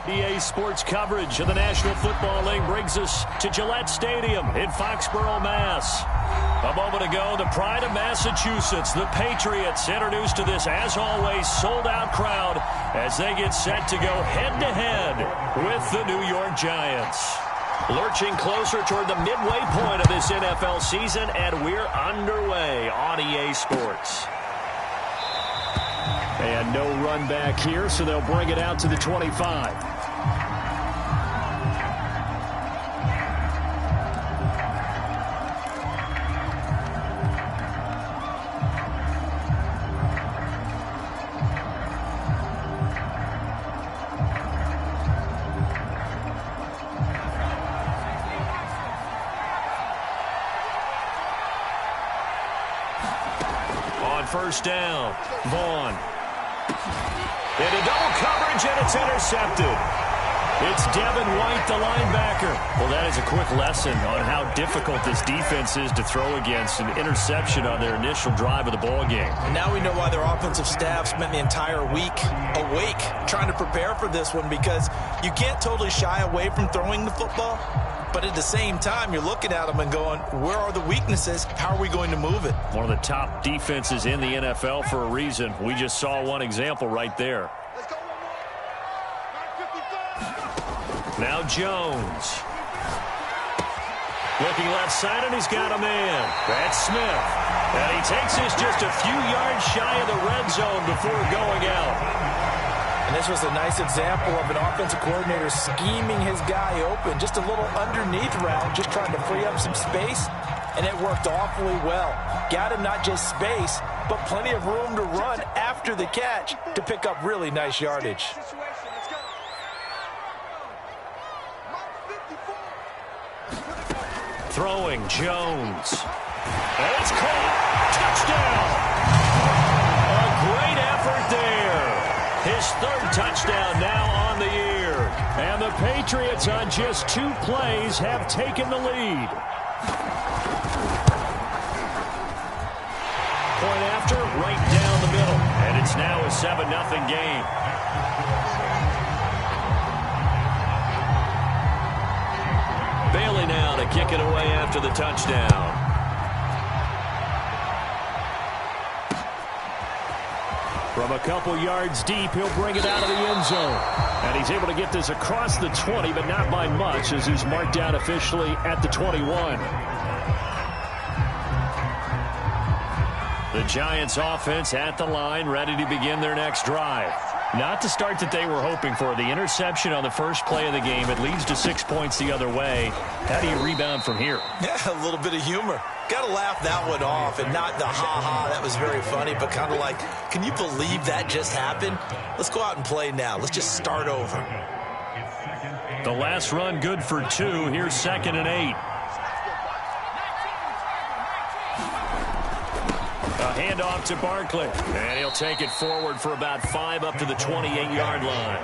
EA Sports coverage of the National Football League brings us to Gillette Stadium in Foxborough, Mass. A moment ago, the pride of Massachusetts, the Patriots, introduced to this, as always, sold-out crowd as they get set to go head-to-head with the New York Giants. Lurching closer toward the midway point of this NFL season, and we're underway on EA Sports. And no run back here, so they'll bring it out to the 25. On first down, Vaughn. Into double coverage, and it's intercepted. It's Devin White, the linebacker. Well, that is a quick lesson on how difficult this defense is to throw against. An interception on their initial drive of the ball game. Now we know why their offensive staff spent the entire week awake trying to prepare for this one, because you can't totally shy away from throwing the football. But at the same time, you're looking at them and going, where are the weaknesses? How are we going to move it? One of the top defenses in the NFL for a reason. We just saw one example right there. Now Jones. Looking left side, and he's got a man. That's Smith. And he takes this just a few yards shy of the red zone before going out. And this was a nice example of an offensive coordinator scheming his guy open. Just a little underneath route, just trying to free up some space, and it worked awfully well. Got him not just space, but plenty of room to run after the catch to pick up really nice yardage. Throwing, Jones. And it's caught. Touchdown. A great effort there. His third touchdown now on the year. And the Patriots on just 2 plays have taken the lead. Point after, right down the middle. And it's now a 7-0 game. Bailey now to kick it away after the touchdown. From a couple yards deep, he'll bring it out of the end zone. And he's able to get this across the 20, but not by much, as he's marked down officially at the 21. The Giants offense at the line, ready to begin their next drive. Not the start that they were hoping for. The interception on the first play of the game. It leads to 6 points the other way. How do you rebound from here? Yeah, a little bit of humor. Got to laugh that one off, and not the ha-ha, that was very funny, but kind of like, can you believe that just happened? Let's go out and play now. Let's just start over. The last run good for 2. Here's 2nd and 8. A handoff to Barkley, and he'll take it forward for about 5 up to the 28-yard line.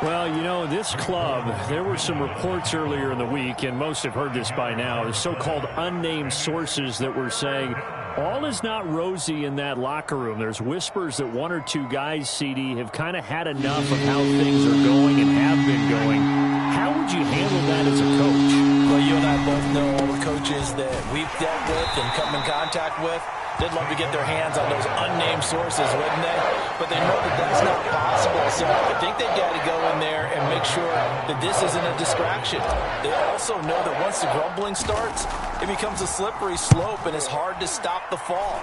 Well, you know, this club, there were some reports earlier in the week, and most have heard this by now, the so-called unnamed sources that were saying all is not rosy in that locker room. There's whispers that 1 or 2 guys, CD, have kind of had enough of how things are going and have been going. How would you handle that as a coach? Well, you and I both know all the coaches that we've dealt with and come in contact with. They'd love to get their hands on those unnamed sources, wouldn't they? But they know that that's not possible. So I think they've got to go in there and make sure that this isn't a distraction. They also know that once the grumbling starts, it becomes a slippery slope, and it's hard to stop the fall.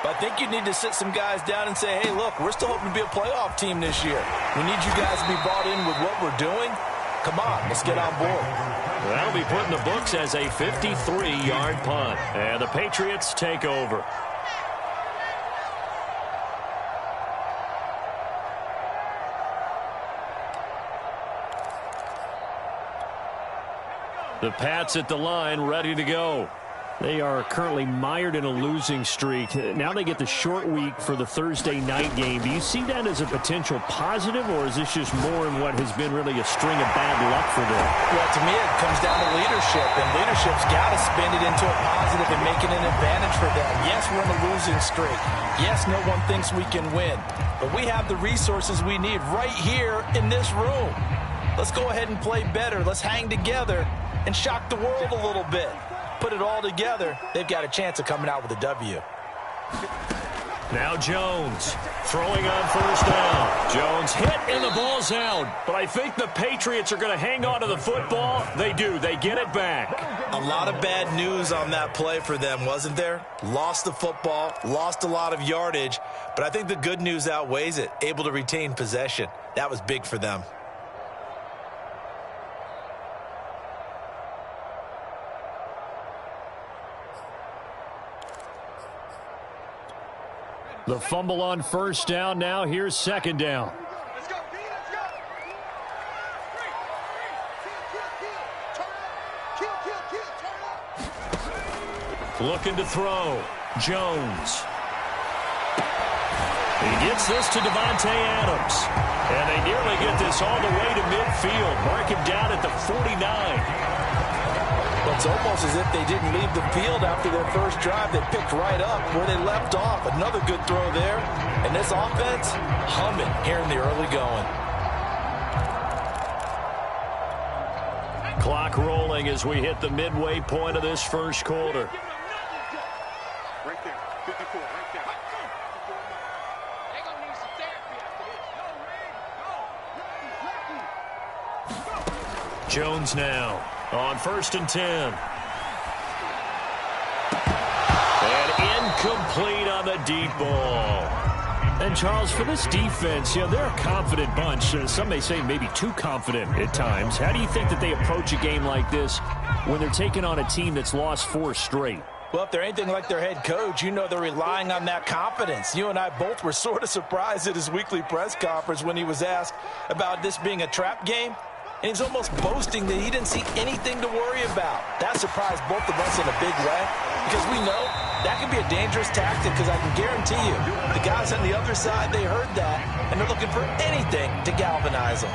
But I think you need to sit some guys down and say, hey, look, we're still hoping to be a playoff team this year. We need you guys to be bought in with what we're doing. Come on, let's get on board. That'll be put in the books as a 53-yard punt. And the Patriots take over. The Pats at the line, ready to go. They are currently mired in a losing streak. Now they get the short week for the Thursday night game. Do you see that as a potential positive, or is this just more in what has been really a string of bad luck for them? Well, to me, it comes down to leadership, and leadership's got to spin it into a positive and make it an advantage for them. Yes, we're in a losing streak. Yes, no one thinks we can win, but we have the resources we need right here in this room. Let's go ahead and play better. Let's hang together and shock the world a little bit. Put it all together, they've got a chance of coming out with a W. Now Jones throwing on first down. Jones hit and the ball's out. But I think the Patriots are going to hang on to the football. They do. They get it back. A lot of bad news on that play for them, wasn't there? Lost the football, lost a lot of yardage. But I think the good news outweighs it. Able to retain possession. That was big for them. The fumble on first down. Now here's second down. Let's go, D, let's go. Turn up. Looking to throw. Jones. He gets this to Devontae Adams. And they nearly get this all the way to midfield. Mark him down at the 49. It's almost as if they didn't leave the field after their first drive. They picked right up where they left off. Another good throw there. And this offense, humming here in the early going. Clock rolling as we hit the midway point of this first quarter. Right there, 54, right there. Jones now on 1st and 10. And incomplete on the deep ball. And, Charles, for this defense, they're a confident bunch. Some may say maybe too confident at times. How do you think that they approach a game like this when they're taking on a team that's lost 4 straight? Well, if they're anything like their head coach, they're relying on that confidence. You and I both were sort of surprised at his weekly press conference when he was asked about this being a trap game. And he's almost boasting that he didn't see anything to worry about. That surprised both of us in a big way because we know that can be a dangerous tactic because I can guarantee you the guys on the other side, they heard that, and they're looking for anything to galvanize them.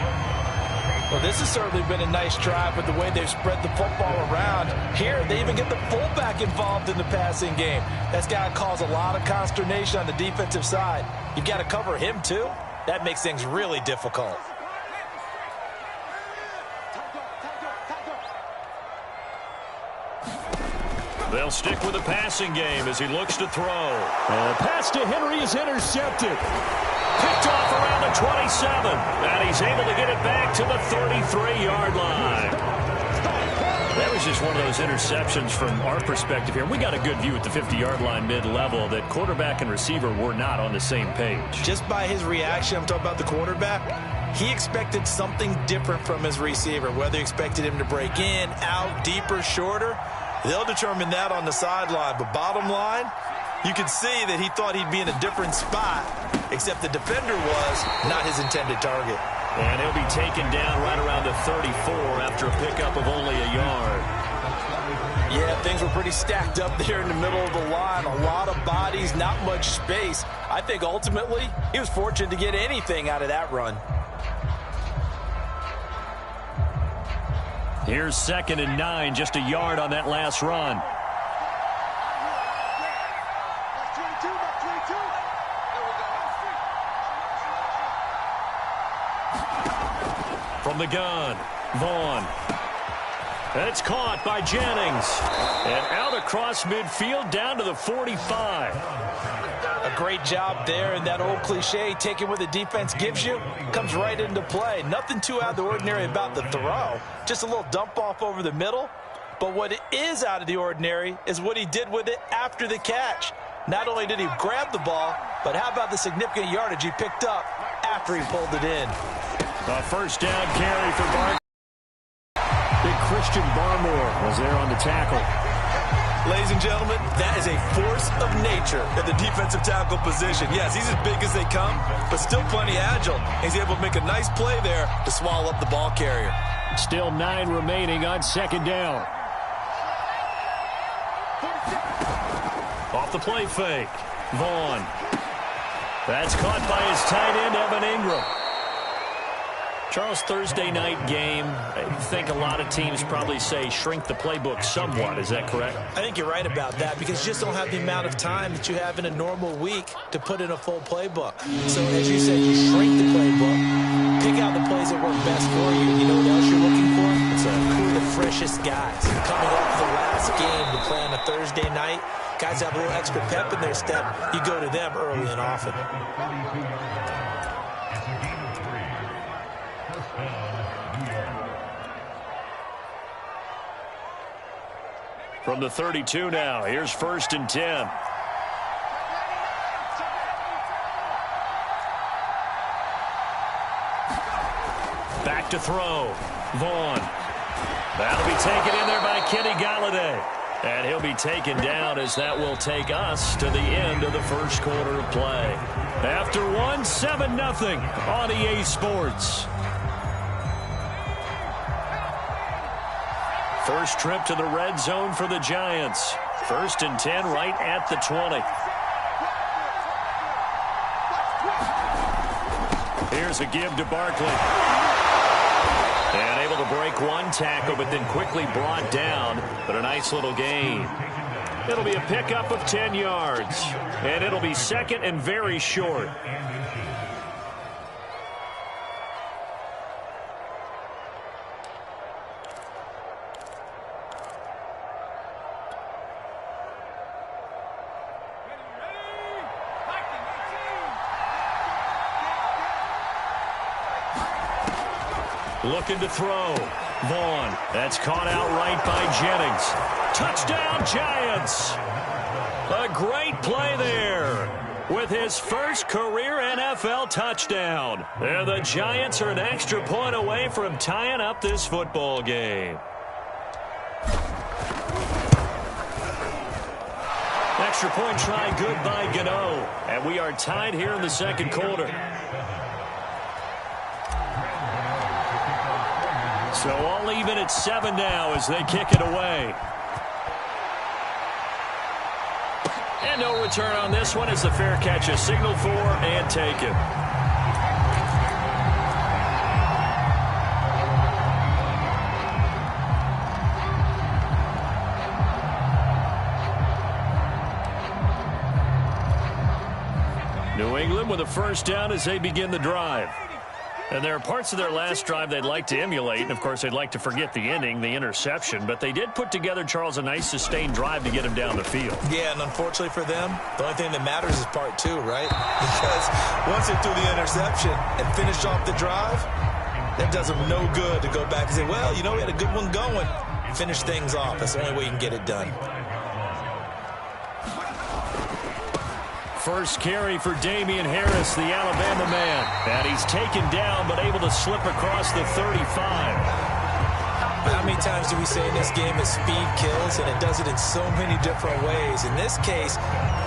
Well, this has certainly been a nice drive with the way they've spread the football around. Here, they even get the fullback involved in the passing game. That's got to cause a lot of consternation on the defensive side. You've got to cover him, too. That makes things really difficult. They'll stick with the passing game as he looks to throw. Pass to Henry is intercepted. Picked off around the 27. And he's able to get it back to the 33-yard line. That was just one of those interceptions from our perspective here. We got a good view at the 50-yard line mid-level that quarterback and receiver were not on the same page. Just by his reaction, I'm talking about the quarterback, he expected something different from his receiver, whether he expected him to break in, out, deeper, shorter. They'll determine that on the sideline. But bottom line, you could see that he thought he'd be in a different spot, except the defender was not his intended target. And he'll be taken down right around the 34 after a pickup of only a yard. Yeah, things were pretty stacked up there in the middle of the line. A lot of bodies, not much space. I think ultimately he was fortunate to get anything out of that run. Here's 2nd and 9, just a yard on that last run. From the gun, Vaughn. That's caught by Jennings. And out across midfield down to the 45. A great job there, and that old cliche, taking what the defense gives you, comes right into play. Nothing too out of the ordinary about the throw. Just a little dump off over the middle. But what it is out of the ordinary is what he did with it after the catch. Not only did he grab the ball, but how about the significant yardage he picked up after he pulled it in. A first down carry for Barkley. Big Christian Barmore was there on the tackle. Ladies and gentlemen, that is a force of nature at the defensive tackle position. Yes, he's as big as they come, but still plenty agile. He's able to make a nice play there to swallow up the ball carrier. Still 9 remaining on 2nd down. Off the play fake. Vaughn. That's caught by his tight end, Evan Ingram. Charles, Thursday night game, I think a lot of teams probably say shrink the playbook somewhat. Is that correct? I think you're right about that because you just don't have the amount of time that you have in a normal week to put in a full playbook. So, as you said, you shrink the playbook, pick out the plays that work best for you. You know what else you're looking for? It's who are the freshest guys coming off the last game to play on a Thursday night. Guys have a little extra pep in their step. You go to them early and often. From the 32 now, here's 1st and 10. Back to throw. Vaughn. That'll be taken in there by Kenny Galladay. And he'll be taken down as that will take us to the end of the first quarter of play. After one, 7-0 on EA Sports. First trip to the red zone for the Giants. 1st and 10 right at the 20. Here's a give to Barkley. And able to break one tackle, but then quickly brought down. But a nice little gain. It'll be a pickup of 10 yards. And it'll be 2nd and very short. Looking to throw. Vaughn. That's caught out right by Jennings. Touchdown, Giants. A great play there with his first career NFL touchdown. And the Giants are an extra point away from tying up this football game. Extra point try good by Gano. And we are tied here in the second quarter. So all even at 7 now as they kick it away. And no return on this one as the fair catch is signaled for and taken. New England with a first down as they begin the drive. And there are parts of their last drive they'd like to emulate. And, of course, they'd like to forget the ending, the interception. But they did put together, Charles, a nice sustained drive to get him down the field. Yeah, and unfortunately for them, the only thing that matters is part 2, right? Because once they threw the interception and finished off the drive, that does them no good to go back and say, well, you know, we had a good one going. Finish things off. That's the only way you can get it done. First carry for Damian Harris, the Alabama man. And he's taken down, but able to slip across the 35. How many times do we say in this game that speed kills, and it does it in so many different ways? In this case,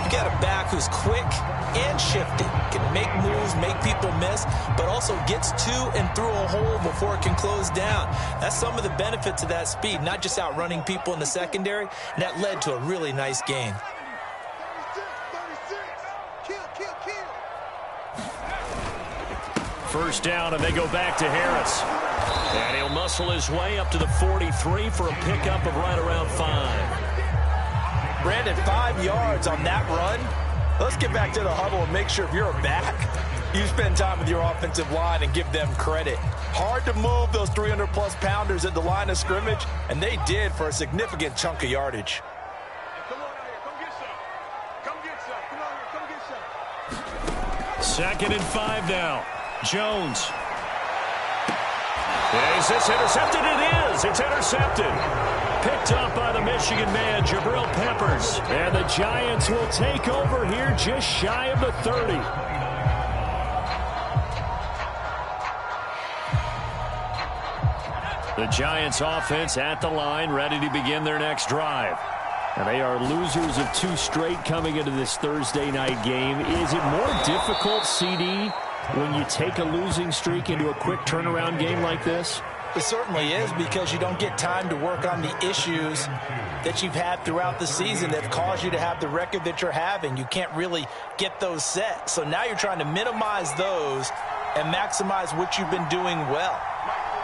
you got a back who's quick and shifty, can make moves, make people miss, but also gets to and through a hole before it can close down. That's some of the benefits of that speed, not just outrunning people in the secondary, and that led to a really nice gain. First down, and they go back to Harris. And he'll muscle his way up to the 43 for a pickup of right around 5. Brandon, 5 yards on that run. Let's get back to the huddle and make sure if you're a back, you spend time with your offensive line and give them credit. Hard to move those 300-plus pounders at the line of scrimmage, and they did for a significant chunk of yardage. Come on out here. Come get some. Come get some. Come on here. Come get some. 2nd and 5 now. Jones. Is this intercepted? It is. It's intercepted. Picked up by the Michigan man, Jabril Peppers. And the Giants will take over here just shy of the 30. The Giants offense at the line, ready to begin their next drive. And they are losers of 2 straight coming into this Thursday night game. Is it more difficult, CD, when you take a losing streak into a quick turnaround game like this? It certainly is, because you don't get time to work on the issues that you've had throughout the season that have caused you to have the record that you're having. You can't really get those set. So now you're trying to minimize those and maximize what you've been doing well.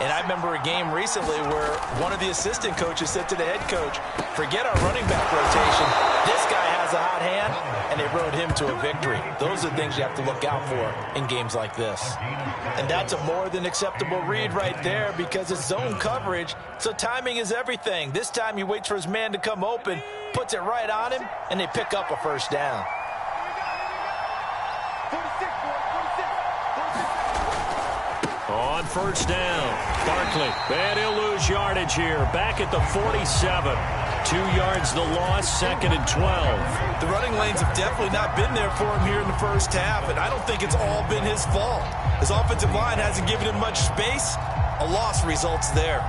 And I remember a game recently where one of the assistant coaches said to the head coach, forget our running back rotation. This guy has a hot hand, and they rode him to a victory. Those are things you have to look out for in games like this. And that's a more than acceptable read right there, because it's zone coverage, so timing is everything. This time he waits for his man to come open, puts it right on him, and they pick up a first down. On first down, Barkley, and he'll lose yardage here. Back at the 47. 2 yards the loss, 2nd and 12. The running lanes have definitely not been there for him here in the first half, and I don't think it's all been his fault. His offensive line hasn't given him much space. A loss results there.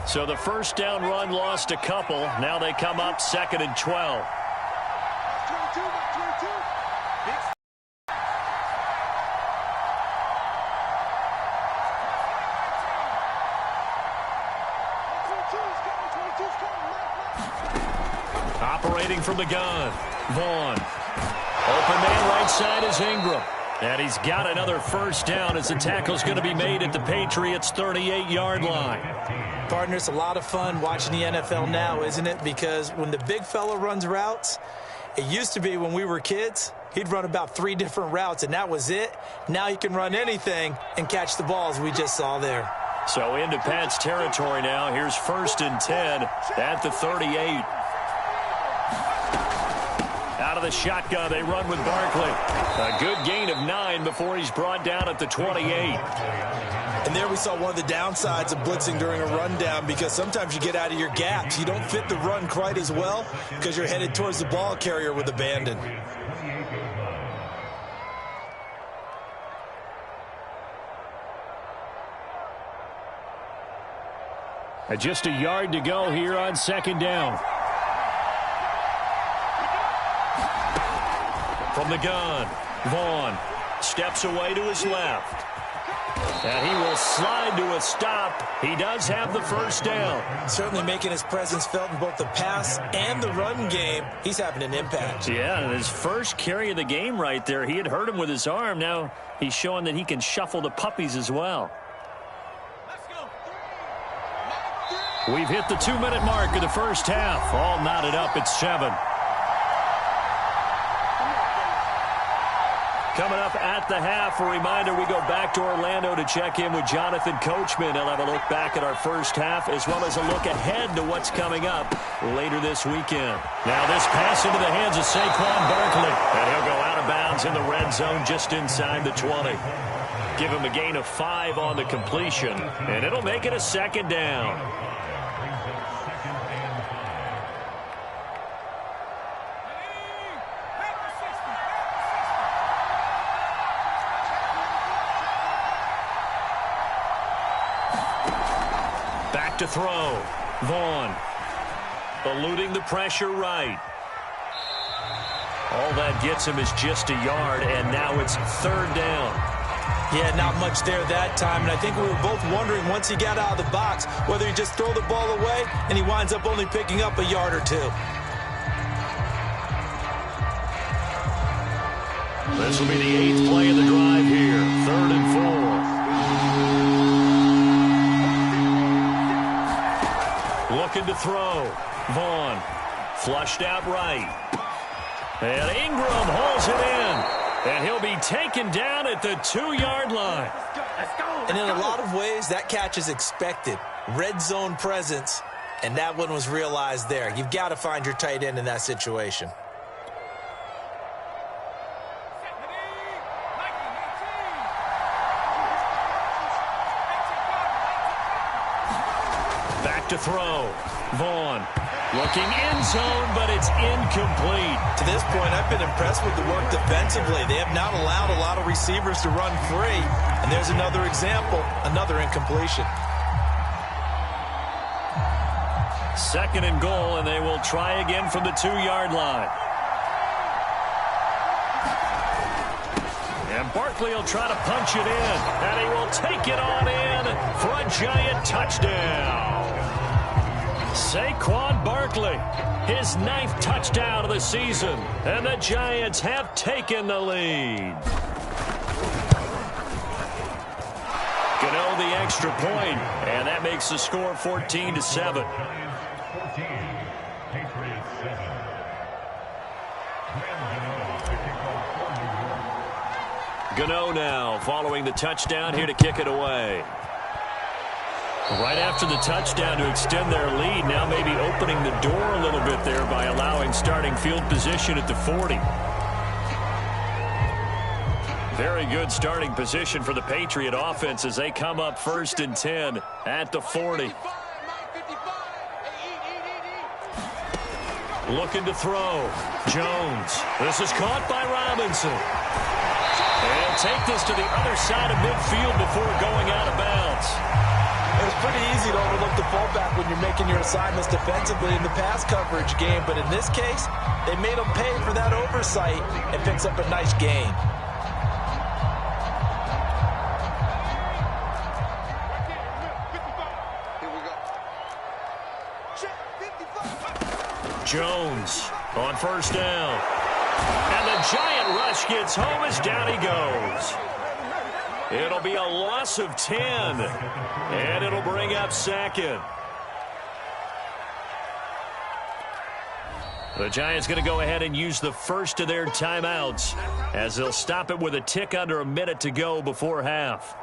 So the first down run lost a couple. Now they come up 2nd and 12. Operating from the gun, Vaughn. Open man right side is Ingram. And he's got another first down as the tackle's going to be made at the Patriots' 38-yard line. Partner, it's a lot of fun watching the NFL now, isn't it? Because when the big fella runs routes, it used to be when we were kids, he'd run about 3 different routes, and that was it. Now he can run anything and catch the balls we just saw there. So into Pat's territory now. Here's 1st and 10 at the 38. Out of the shotgun, they run with Barkley. A good gain of 9 before he's brought down at the 28. And there we saw one of the downsides of blitzing during a rundown, because sometimes you get out of your gaps. You don't fit the run quite as well because you're headed towards the ball carrier with abandon. Just a yard to go here on 2nd down. From the gun, Vaughn steps away to his left. And he will slide to a stop. He does have the first down. Certainly making his presence felt in both the pass and the run game. He's having an impact. Yeah, his first carry of the game right there. He had hurt him with his arm. Now he's showing that he can shuffle the puppies as well. We've hit the 2-minute mark of the first half. All knotted up at 7. Coming up at the half, a reminder, we go back to Orlando to check in with Jonathan Coachman. He'll have a look back at our first half, as well as a look ahead to what's coming up later this weekend. Now this pass into the hands of Saquon Barkley, and he'll go out of bounds in the red zone just inside the 20. Give him a gain of 5 on the completion, and it'll make it a 2nd down. To throw, Vaughn eluding the pressure right. All that gets him is just a yard, and now it's 3rd down. Yeah, not much there that time, and I think we were both wondering once he got out of the box whether he just throw the ball away, and he winds up only picking up a yard or 2. This will be the 8th play of the drive here. 3rd and 4. Looking to throw. Vaughn flushed out right. And Ingram holds it in. And he'll be taken down at the 2-yard line. And in a lot of ways, that catch is expected. Red zone presence, and that one was realized there. You've got to find your tight end in that situation. To throw. Vaughn looking end zone, but it's incomplete. To this point, I've been impressed with the work defensively. They have not allowed a lot of receivers to run free. And there's another example, another incompletion. 2nd and goal, and they will try again from the 2-yard line. And Barkley will try to punch it in. And he will take it on in for a Giant touchdown. Saquon Barkley, his 9th touchdown of the season. And the Giants have taken the lead. Gano the extra point, and that makes the score 14-7. Gano now following the touchdown here to kick it away. Right after the touchdown to extend their lead, now maybe opening the door a little bit there by allowing starting field position at the 40. Very good starting position for the Patriot offense as they come up 1st and 10 at the 40. Looking to throw. Jones. This is caught by Robinson. And take this to the other side of midfield before going out of bounds. It's pretty easy to overlook the fullback when you're making your assignments defensively in the pass coverage game, but in this case, they made him pay for that oversight and picks up a nice gain. Jones on 1st down. And the Giant rush gets home as down he goes. It'll be a loss of 10. And it'll bring up 2nd. The Giants going to go ahead and use the first of their timeouts as they'll stop it with a tick under a minute to go before half.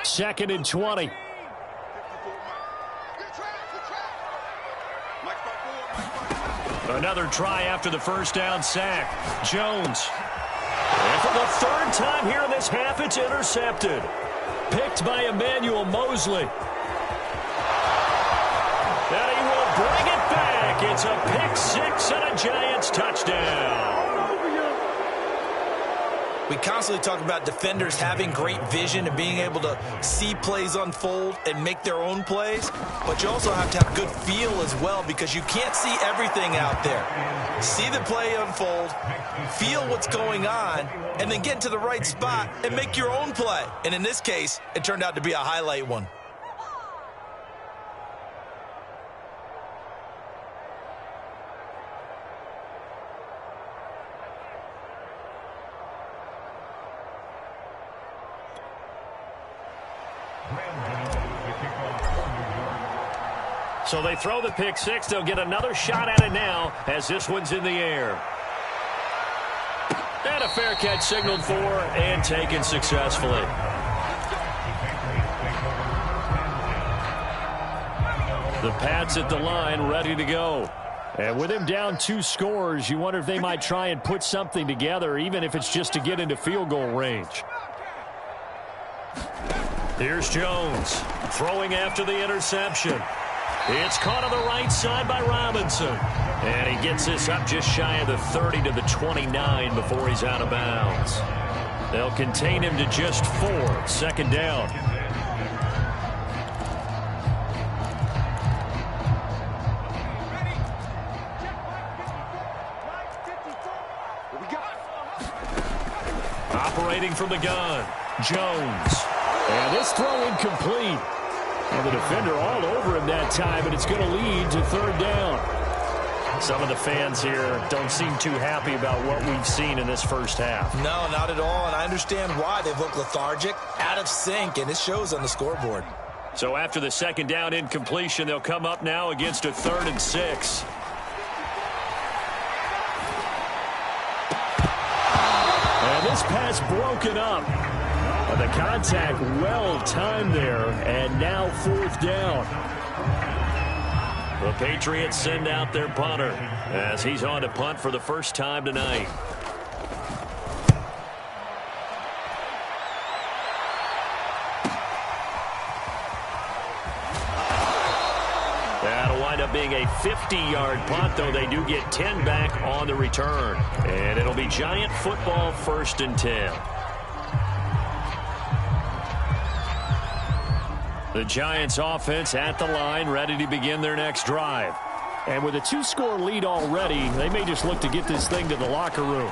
Second and 20. Another try after the 1st down sack. Jones. And for the 3rd time here in this half, it's intercepted. Picked by Emmanuel Mosley. And he will bring it back. It's a pick 6 and a Giants touchdown. We constantly talk about defenders having great vision and being able to see plays unfold and make their own plays, but you also have to have good feel as well because you can't see everything out there. See the play unfold, feel what's going on, and then get to the right spot and make your own play. And in this case, it turned out to be a highlight one. So they throw the pick 6. They'll get another shot at it now as this one's in the air. And a fair catch signaled for and taken successfully. The Pats at the line ready to go. And with him down 2 scores, you wonder if they might try and put something together, even if it's just to get into field goal range. Here's Jones throwing after the interception. It's caught on the right side by Robinson. And he gets this up just shy of the 30 to the 29 before he's out of bounds. They'll contain him to just 4. 2nd down. Operating from the gun, Jones. And this throw incomplete. And the defender all over him that time, and it's going to lead to 3rd down. Some of the fans here don't seem too happy about what we've seen in this first half. No, not at all, and I understand why. They've looked lethargic, out of sync, and it shows on the scoreboard. So after the 2nd down incompletion, they'll come up now against a 3rd and 6. And this pass broken up. The contact well timed there, and now 4th down. The Patriots send out their punter as he's on to punt for the first time tonight. That'll wind up being a 50-yard punt, though they do get 10 back on the return. And it'll be Giant football 1st and 10. The Giants offense at the line, ready to begin their next drive. And with a 2-score lead already, they may just look to get this thing to the locker room.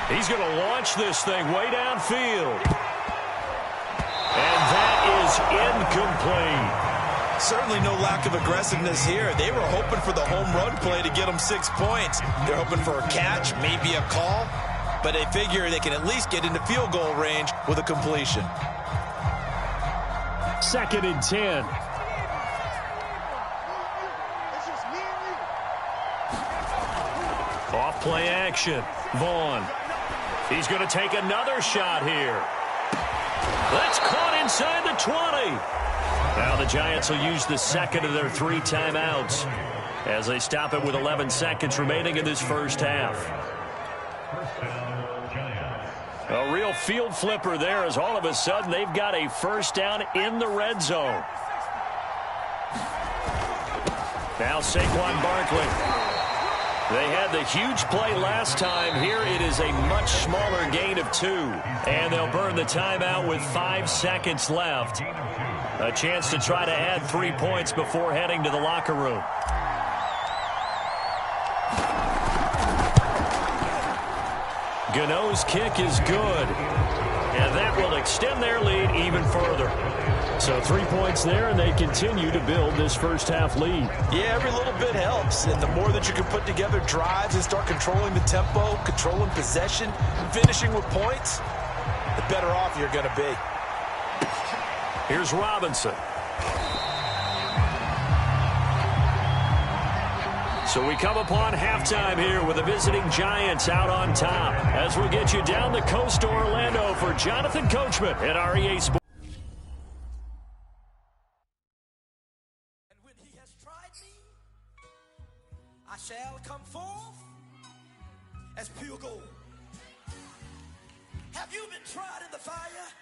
He's going to launch this thing way downfield. And that is incomplete. Certainly no lack of aggressiveness here. They were hoping for the home run play to get them 6 points. They're hoping for a catch, maybe a call, but they figure they can at least get into field goal range with a completion. 2nd and 10. Off play action. Vaughn. He's going to take another shot here. That's caught inside the 20. Now the Giants will use the second of their 3 timeouts as they stop it with 11 seconds remaining in this first half. A real field flipper there as all of a sudden they've got a first down in the red zone. Now Saquon Barkley. They had the huge play last time. Here it is a much smaller gain of 2. And they'll burn the timeout with 5 seconds left. A chance to try to add 3 points before heading to the locker room. Gano's kick is good. And that will extend their lead even further. So 3 points there, and they continue to build this first half lead. Yeah, every little bit helps. And the more that you can put together drives and start controlling the tempo, controlling possession, finishing with points, the better off you're going to be. Here's Robinson. So we come upon halftime here with the visiting Giants out on top. As we get you down the coast to Orlando for Jonathan Coachman at REA Sports. And when he has tried me, I shall come forth as pure gold. Have you been tried in the fire?